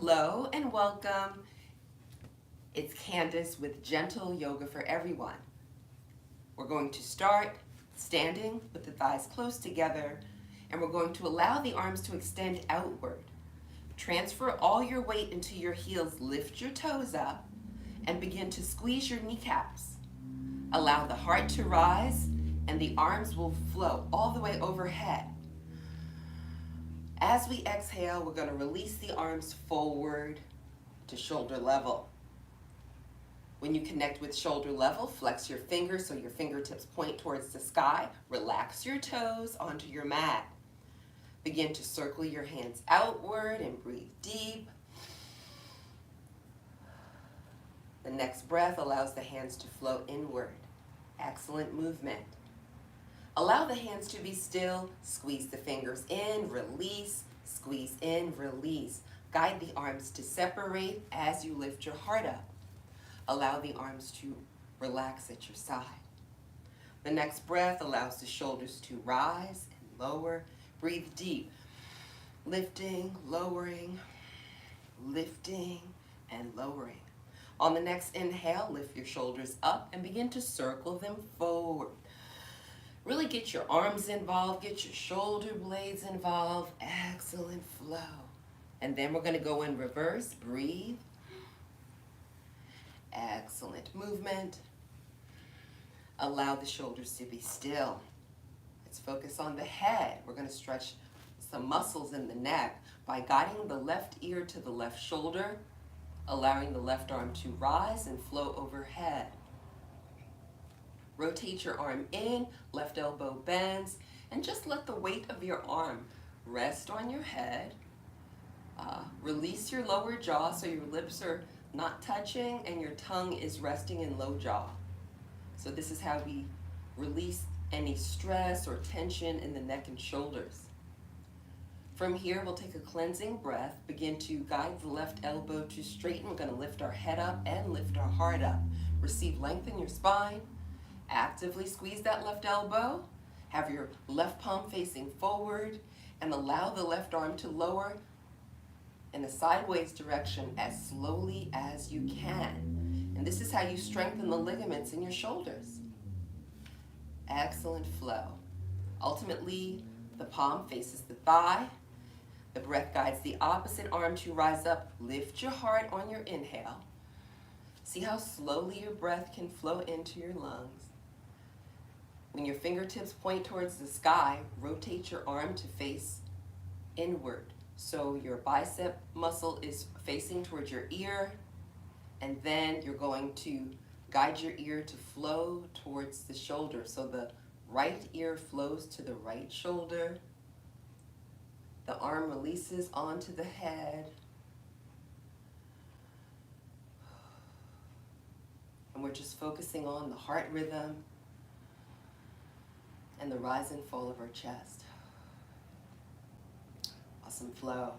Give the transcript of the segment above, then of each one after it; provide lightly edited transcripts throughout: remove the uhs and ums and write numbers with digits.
Hello and welcome. It's Candace with Gentle Yoga for Everyone. We're going to start standing with the thighs close together, and we're going to allow the arms to extend outward. Transfer all your weight into your heels, lift your toes up, and begin to squeeze your kneecaps. Allow the heart to rise, and the arms will flow all the way overhead. As we exhale, we're going to release the arms forward to shoulder level. When you connect with shoulder level, flex your fingers so your fingertips point towards the sky. Relax your toes onto your mat. Begin to circle your hands outward and breathe deep. The next breath allows the hands to flow inward. Excellent movement. Allow the hands to be still. Squeeze the fingers in, release, squeeze in, release. Guide the arms to separate as you lift your heart up. Allow the arms to relax at your side. The next breath allows the shoulders to rise and lower. Breathe deep. Lifting, lowering, lifting, and lowering. On the next inhale, lift your shoulders up and begin to circle them forward. Really get your arms involved, get your shoulder blades involved. Excellent flow. And then we're going to go in reverse. Breathe. Excellent movement. Allow the shoulders to be still. Let's focus on the head. We're going to stretch some muscles in the neck by guiding the left ear to the left shoulder, allowing the left arm to rise and flow overhead. Rotate your arm in, left elbow bends, and just let the weight of your arm rest on your head. Release your lower jaw so your lips are not touching and your tongue is resting in low jaw. So this is how we release any stress or tension in the neck and shoulders. From here, we'll take a cleansing breath. Begin to guide the left elbow to straighten. We're going to lift our head up and lift our heart up. Receive length in your spine. Actively squeeze that left elbow. Have your left palm facing forward and allow the left arm to lower in a sideways direction as slowly as you can. And this is how you strengthen the ligaments in your shoulders. Excellent flow. Ultimately, the palm faces the thigh. The breath guides the opposite arm to rise up. Lift your heart on your inhale. See how slowly your breath can flow into your lungs. When your fingertips point towards the sky, rotate your arm to face inward. So your bicep muscle is facing towards your ear, and then you're going to guide your ear to flow towards the shoulder. So the right ear flows to the right shoulder. The arm releases onto the head. And we're just focusing on the heart rhythm and the rise and fall of our chest. Awesome flow.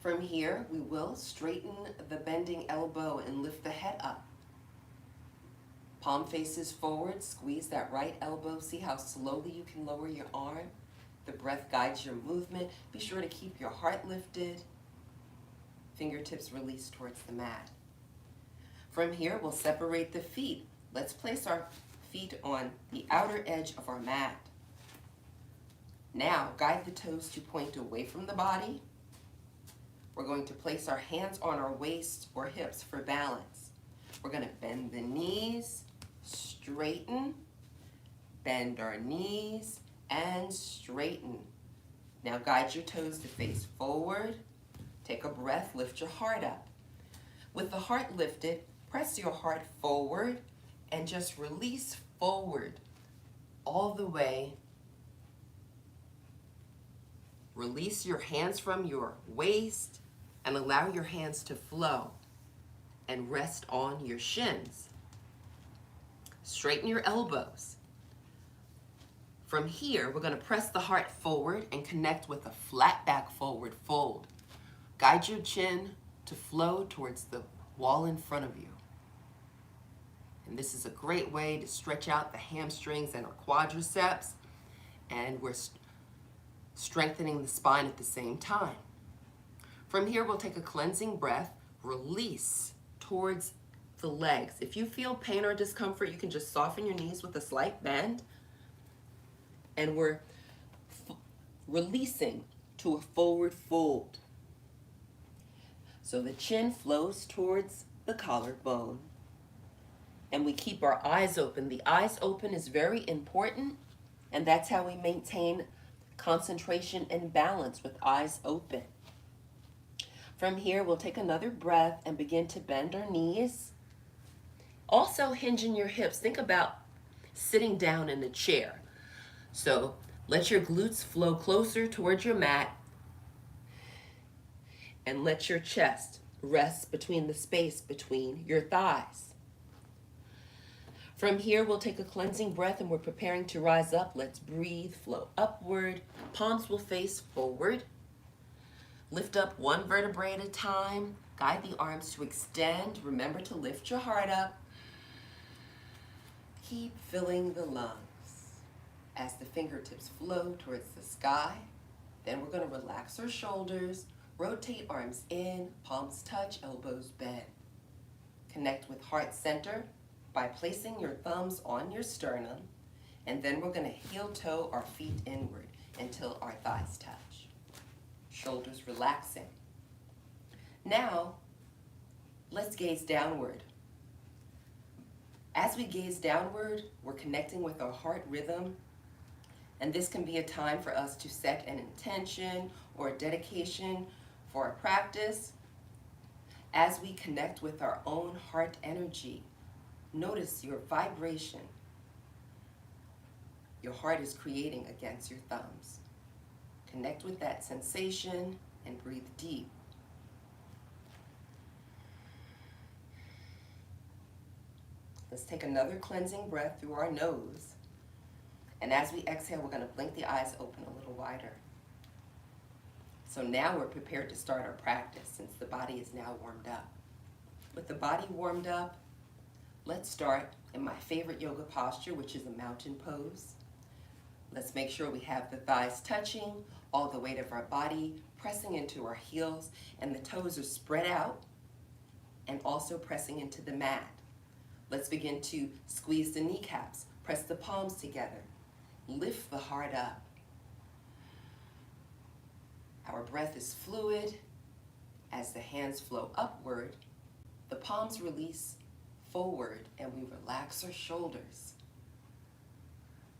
From here, we will straighten the bending elbow and lift the head up. Palm faces forward, squeeze that right elbow. See how slowly you can lower your arm? The breath guides your movement. Be sure to keep your heart lifted. Fingertips release towards the mat. From here, we'll separate the feet. Let's place our feet on the outer edge of our mat. Now, guide the toes to point away from the body. We're going to place our hands on our waist or hips for balance. We're going to bend the knees, straighten, bend our knees, and straighten. Now guide your toes to face forward. Take a breath, lift your heart up. With the heart lifted, press your heart forward and just release forward all the way. Release your hands from your waist and allow your hands to flow and rest on your shins. Straighten your elbows. From here, we're going to press the heart forward and connect with a flat back forward fold. Guide your chin to flow towards the wall in front of you. And this is a great way to stretch out the hamstrings and our quadriceps, and we're strengthening the spine at the same time. From here, we'll take a cleansing breath, release towards the legs. If you feel pain or discomfort, you can just soften your knees with a slight bend. And we're releasing to a forward fold. So the chin flows towards the collarbone. And we keep our eyes open. The eyes open is very important, and that's how we maintain concentration and balance, with eyes open. From here, we'll take another breath and begin to bend our knees. Also hinging your hips. Think about sitting down in a chair. So let your glutes flow closer towards your mat, and let your chest rest between the space between your thighs. From here, we'll take a cleansing breath, and we're preparing to rise up. Let's breathe, flow upward. Palms will face forward. Lift up one vertebrae at a time. Guide the arms to extend. Remember to lift your heart up. Keep filling the lungs as the fingertips flow towards the sky. Then we're going to relax our shoulders. Rotate arms in, palms touch, elbows bend. Connect with heart center by placing your thumbs on your sternum, and then we're going to heel toe our feet inward until our thighs touch. Shoulders relaxing. Now, let's gaze downward. As we gaze downward, we're connecting with our heart rhythm, and this can be a time for us to set an intention or a dedication for our practice. As we connect with our own heart energy, notice your vibration your heart is creating against your thumbs. Connect with that sensation and breathe deep. Let's take another cleansing breath through our nose. And as we exhale, we're going to blink the eyes open a little wider. So now we're prepared to start our practice, since the body is now warmed up. With the body warmed up, let's start in my favorite yoga posture, which is a mountain pose. Let's make sure we have the thighs touching, all the weight of our body pressing into our heels, and the toes are spread out and also pressing into the mat. Let's begin to squeeze the kneecaps, press the palms together, lift the heart up. Our breath is fluid. As the hands flow upward, the palms release forward, and we relax our shoulders.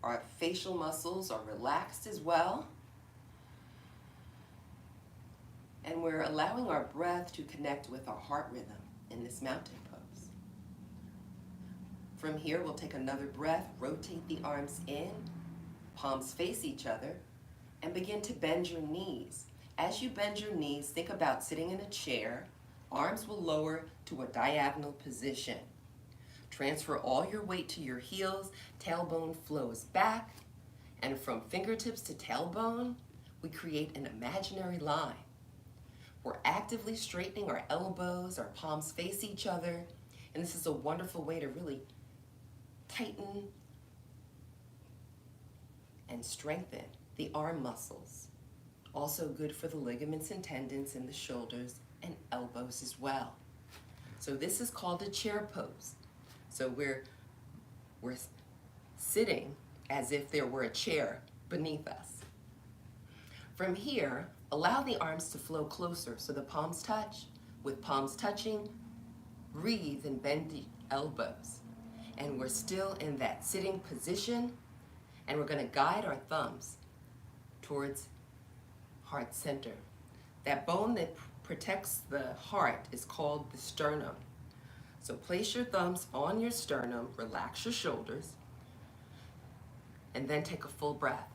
Our facial muscles are relaxed as well. And we're allowing our breath to connect with our heart rhythm in this mountain pose. From here, we'll take another breath, rotate the arms in, palms face each other, and begin to bend your knees. As you bend your knees, think about sitting in a chair. Arms will lower to a diagonal position. Transfer all your weight to your heels, tailbone flows back, and from fingertips to tailbone, we create an imaginary line. We're actively straightening our elbows, our palms face each other, and this is a wonderful way to really tighten and strengthen the arm muscles. Also good for the ligaments and tendons in the shoulders and elbows as well. So this is called a chair pose. So we're sitting as if there were a chair beneath us. From here, allow the arms to flow closer so the palms touch. With palms touching, breathe and bend the elbows. And we're still in that sitting position, and we're going to guide our thumbs towards heart center. That bone that protects the heart is called the sternum. So place your thumbs on your sternum, relax your shoulders, and then take a full breath.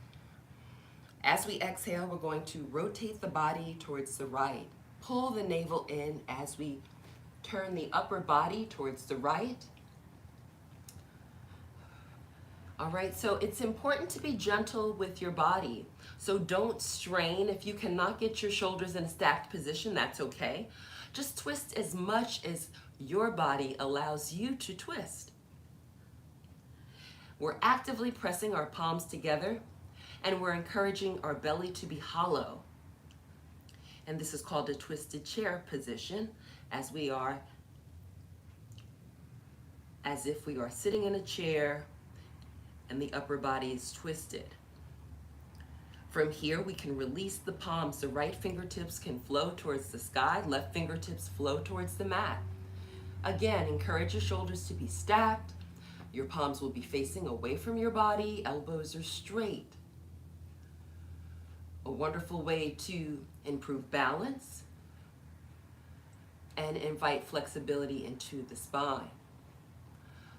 As we exhale, we're going to rotate the body towards the right. Pull the navel in as we turn the upper body towards the right. All right, so it's important to be gentle with your body. So don't strain. If you cannot get your shoulders in a stacked position, that's okay. Just twist as much as your body allows you to twist. We're actively pressing our palms together, and we're encouraging our belly to be hollow. And this is called a twisted chair position, as we are, as if we are sitting in a chair and the upper body is twisted. From here, we can release the palms. The right fingertips can flow towards the sky, left fingertips flow towards the mat. Again, encourage your shoulders to be stacked. Your palms will be facing away from your body, elbows are straight. A wonderful way to improve balance and invite flexibility into the spine.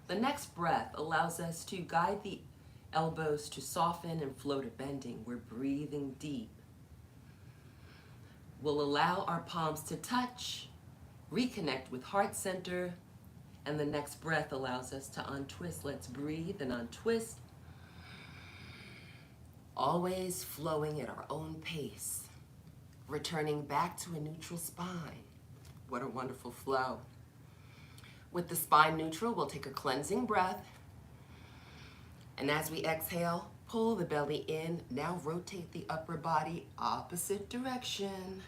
The next breath allows us to guide the elbows to soften and flow to bending. We're breathing deep. We'll allow our palms to touch, reconnect with heart center, and the next breath allows us to untwist. Let's breathe and untwist. Always flowing at our own pace, returning back to a neutral spine. What a wonderful flow. With the spine neutral, we'll take a cleansing breath. And as we exhale, pull the belly in. Now rotate the upper body opposite direction.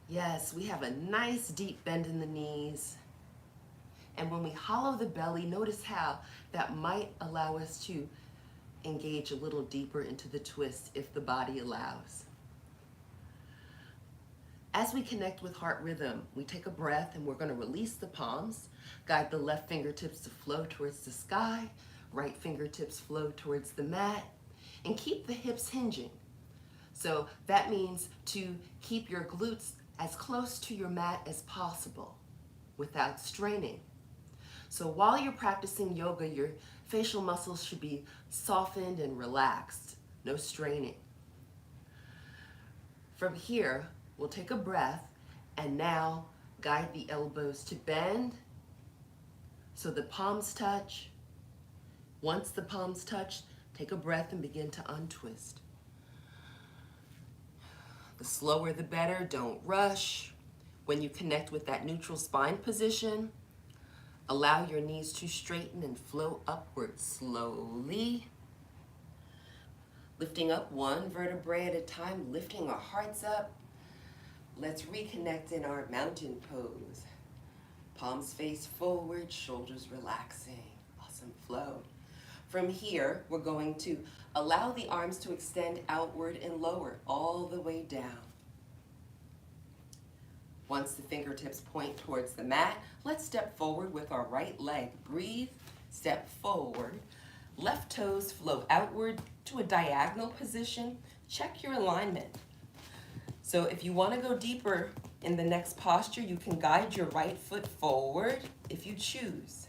Yes, we have a nice deep bend in the knees. And when we hollow the belly, notice how that might allow us to engage a little deeper into the twist if the body allows. As we connect with heart rhythm, we take a breath and we're going to release the palms, guide the left fingertips to flow towards the sky, right fingertips flow towards the mat, and keep the hips hinging. So that means to keep your glutes as close to your mat as possible without straining. So while you're practicing yoga, your facial muscles should be softened and relaxed, no straining. From here, we'll take a breath and now guide the elbows to bend so the palms touch. Once the palms touch, take a breath and begin to untwist. The slower the better, don't rush. When you connect with that neutral spine position, allow your knees to straighten and flow upward slowly. Lifting up one vertebrae at a time, lifting our hearts up. Let's reconnect in our mountain pose. Palms face forward, shoulders relaxing. Awesome flow. From here, we're going to allow the arms to extend outward and lower, all the way down. Once the fingertips point towards the mat, let's step forward with our right leg. Breathe, step forward. Left toes flow outward to a diagonal position. Check your alignment. So if you want to go deeper in the next posture, you can guide your right foot forward if you choose.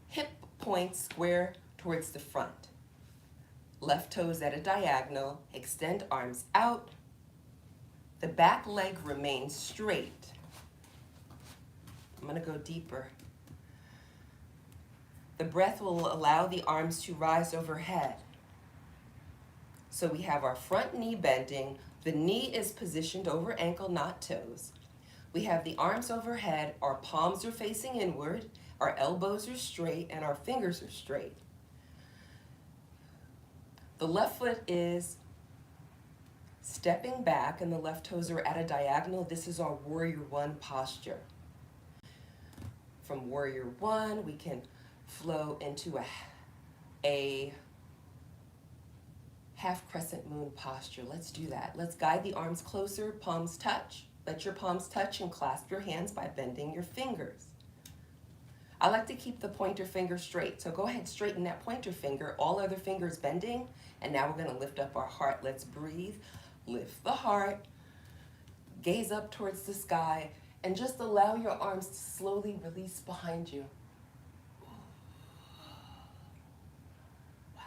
Hip points square towards the front. Left toes at a diagonal, extend arms out. The back leg remains straight. I'm going to go deeper. The breath will allow the arms to rise overhead. So we have our front knee bending. The knee is positioned over ankle, not toes. We have the arms overhead, our palms are facing inward, our elbows are straight, and our fingers are straight. The left foot is stepping back and the left toes are at a diagonal. This is our Warrior One posture. From Warrior One, we can flow into a half crescent moon posture. Let's do that. Let's guide the arms closer, palms touch. Let your palms touch and clasp your hands by bending your fingers. I like to keep the pointer finger straight, so go ahead, straighten that pointer finger, all other fingers bending, and now we're going to lift up our heart. Let's breathe, lift the heart, gaze up towards the sky, and just allow your arms to slowly release behind you. Wow,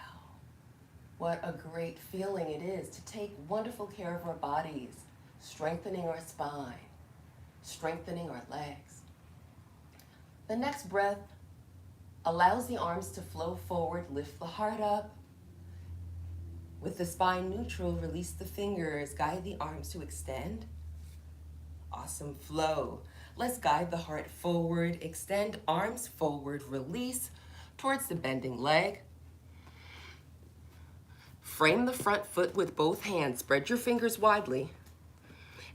what a great feeling it is to take wonderful care of our bodies, strengthening our spine, strengthening our legs. The next breath allows the arms to flow forward, lift the heart up. With the spine neutral, release the fingers, guide the arms to extend. Awesome flow. Let's guide the heart forward, extend arms forward, release towards the bending leg. Frame the front foot with both hands. Spread your fingers widely.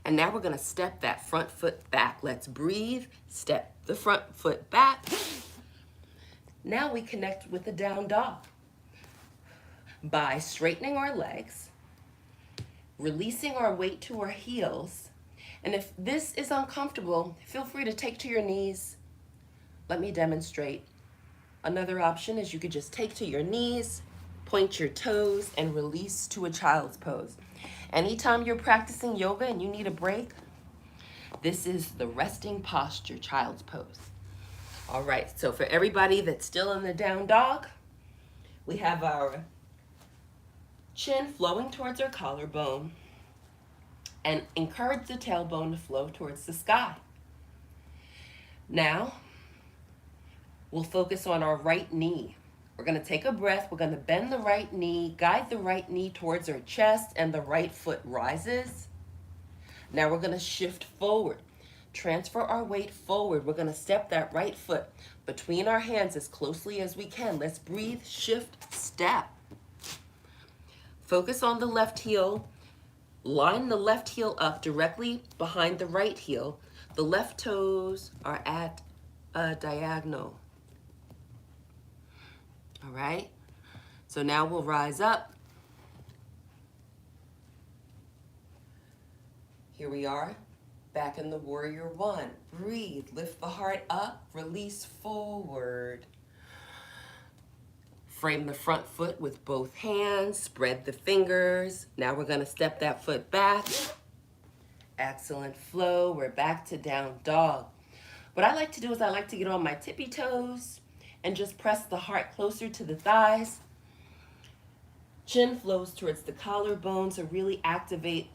And now we're gonna step that front foot back. Let's breathe, step the front foot back. Now we connect with the down dog by straightening our legs, releasing our weight to our heels. And if this is uncomfortable, feel free to take to your knees. Let me demonstrate. Another option is you could just take to your knees, point your toes, and release to a child's pose. Anytime you're practicing yoga and you need a break, this is the resting posture, child's pose. All right, so for everybody that's still in the down dog, we have our chin flowing towards our collarbone and encourage the tailbone to flow towards the sky. Now, we'll focus on our right knee. We're gonna take a breath, we're gonna bend the right knee, guide the right knee towards our chest, and the right foot rises. Now we're gonna shift forward. Transfer our weight forward. We're gonna step that right foot between our hands as closely as we can. Let's breathe, shift, step. Focus on the left heel. Line the left heel up directly behind the right heel. The left toes are at a diagonal. All right, so now we'll rise up. Here we are, back in the warrior one. Breathe, lift the heart up, release forward. Frame the front foot with both hands, spread the fingers. Now we're gonna step that foot back. Excellent flow, we're back to down dog. What I like to do is I like to get on my tippy toes and just press the heart closer to the thighs. Chin flows towards the collarbone to really activate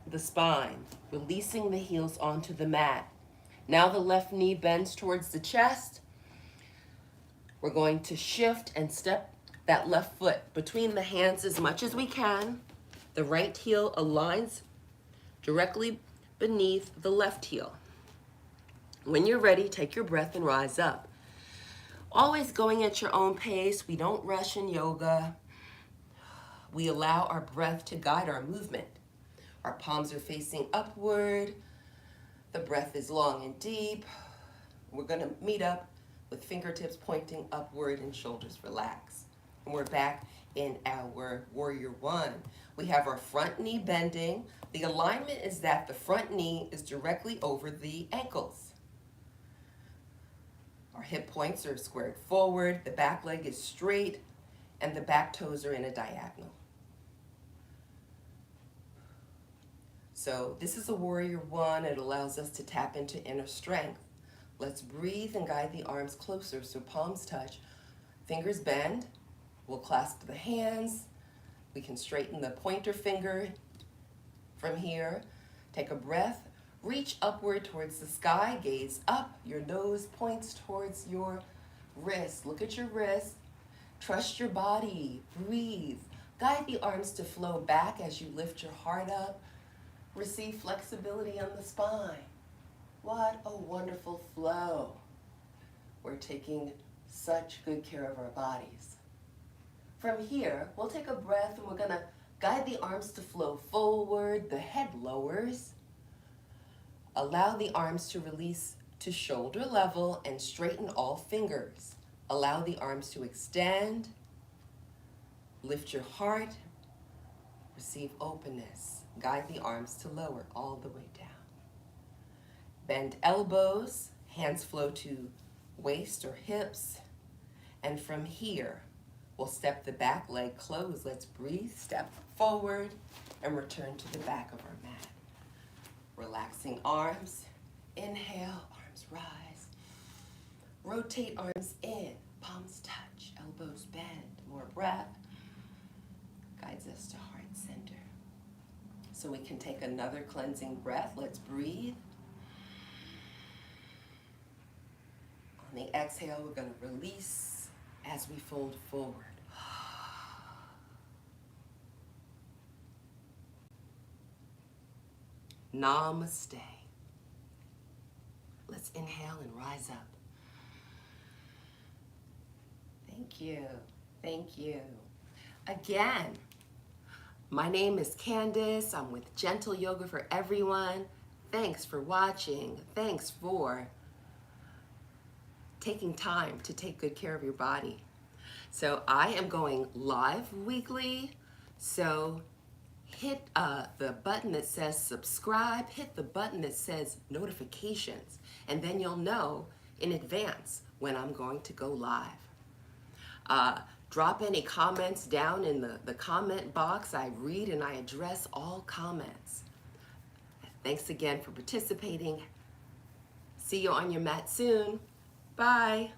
the spine, releasing the heels onto the mat. Now the left knee bends towards the chest. We're going to shift and step that left foot between the hands as much as we can. The right heel aligns directly beneath the left heel. When you're ready, take your breath and rise up. Always going at your own pace. We don't rush in yoga. We allow our breath to guide our movement. Our palms are facing upward. The breath is long and deep. We're gonna meet up with fingertips pointing upward and shoulders relaxed. And we're back in our warrior one. We have our front knee bending. The alignment is that the front knee is directly over the ankles. Our hip points are squared forward, the back leg is straight, and the back toes are in a diagonal. So this is a warrior one. It allows us to tap into inner strength. Let's breathe and guide the arms closer so palms touch. Fingers bend. We'll clasp the hands. We can straighten the pointer finger from here. Take a breath. Reach upward towards the sky, gaze up, your nose points towards your wrist. Look at your wrist, trust your body, breathe. Guide the arms to flow back as you lift your heart up. Receive flexibility on the spine. What a wonderful flow. We're taking such good care of our bodies. From here, we'll take a breath and we're gonna guide the arms to flow forward, the head lowers. Allow the arms to release to shoulder level and straighten all fingers. Allow the arms to extend. Lift your heart. Receive openness. Guide the arms to lower all the way down. Bend elbows. Hands flow to waist or hips. And from here, we'll step the back leg closed. Let's breathe, step forward, and return to the back of our mat. Relaxing arms, inhale, arms rise. Rotate arms in, palms touch, elbows bend. More breath guides us to heart center. So we can take another cleansing breath. Let's breathe. On the exhale, we're going to release as we fold forward. Namaste. Let's inhale and rise up. Thank you. Thank you. Again, My name is Candace. I'm with Gentle Yoga for Everyone. Thanks for watching. Thanks for taking time to take good care of your body. So I am going live weekly. So hit the button that says subscribe, hit the button that says notifications, and then you'll know in advance when I'm going to go live. Drop any comments down in the comment box. I read and I address all comments. Thanks again for participating. See you on your mat soon. Bye.